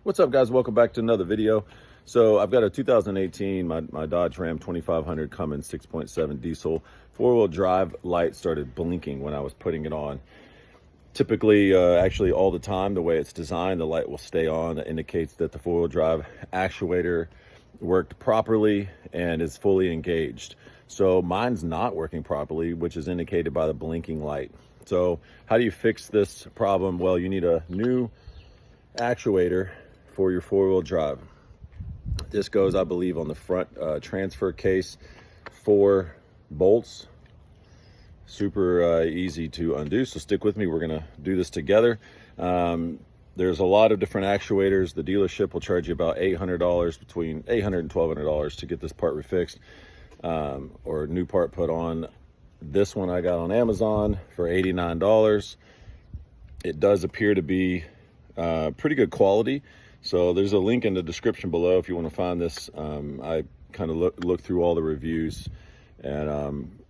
What's up, guys? Welcome back to another video. So I've got a 2018 my Dodge Ram 2500 Cummins 6.7 diesel four-wheel drive. Light started blinking when I was putting it on. Typically, actually all the time, the way it's designed, the light will stay on. That indicates that the four-wheel drive actuator worked properly and is fully engaged. So mine's not working properly, which is indicated by the blinking light. So how do you fix this problem? Well, you need a new actuator for your four-wheel drive. This goes, I believe, on the front transfer case. 4 bolts, super easy to undo, so stick with me. We're gonna do this together. There's a lot of different actuators. The dealership will charge you about $800, between $800 and $1,200 to get this part refixed, or a new part put on. This one I got on Amazon for $89. It does appear to be pretty good quality. So there's a link in the description below if you want to find this. I kind of looked through all the reviews and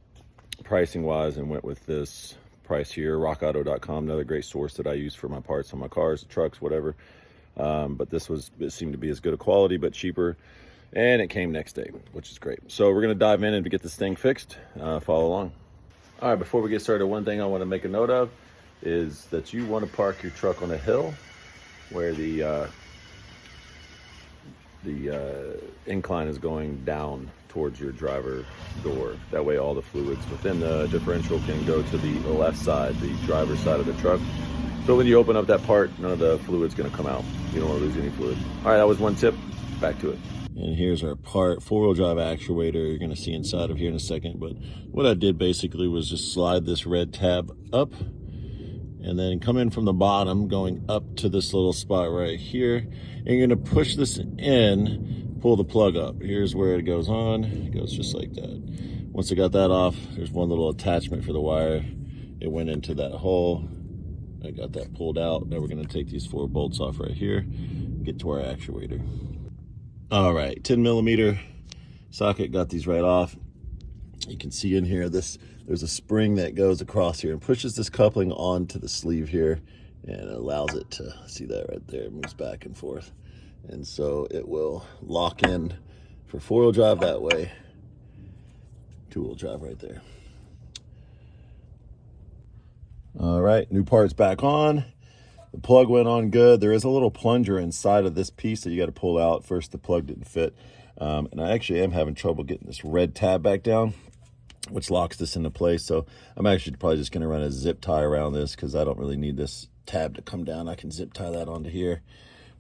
pricing wise, and went with this price here. rockauto.com, another great source that I use for my parts on my cars, trucks, whatever. But it seemed to be as good a quality but cheaper, and it came next day, which is great. So we're going to dive in and get this thing fixed. Follow along. All right, before we get started, one thing I want to make a note of is that you want to park your truck on a hill where the incline is going down towards your driver door. That way all the fluids within the differential can go to the left side, the driver's side of the truck. So when you open up that part, none of the fluid's gonna come out. You don't wanna lose any fluid. All right, that was one tip. Back to it. And here's our part, four-wheel drive actuator. You're gonna see inside of here in a second, but what I did basically was just slide this red tab up and then come in from the bottom, going up to this little spot right here. And you're gonna push this in, pull the plug up. Here's where it goes on. It goes just like that. Once I got that off, there's one little attachment for the wire. It went into that hole. I got that pulled out. Now we're gonna take these 4 bolts off right here, get to our actuator. All right, 10mm socket, got these right off. You can see in here, there's a spring that goes across here and pushes this coupling onto the sleeve here, and it allows it to, see that right there, it moves back and forth. And so it will lock in for 4-wheel drive that way, 2-wheel drive right there. All right, new part's back on. The plug went on good. There is a little plunger inside of this piece that you got to pull out. First, the plug didn't fit. And I actually am having trouble getting this red tab back down, which locks this into place. So I'm actually probably just going to run a zip tie around this because I don't really need this tab to come down. I can zip tie that onto here.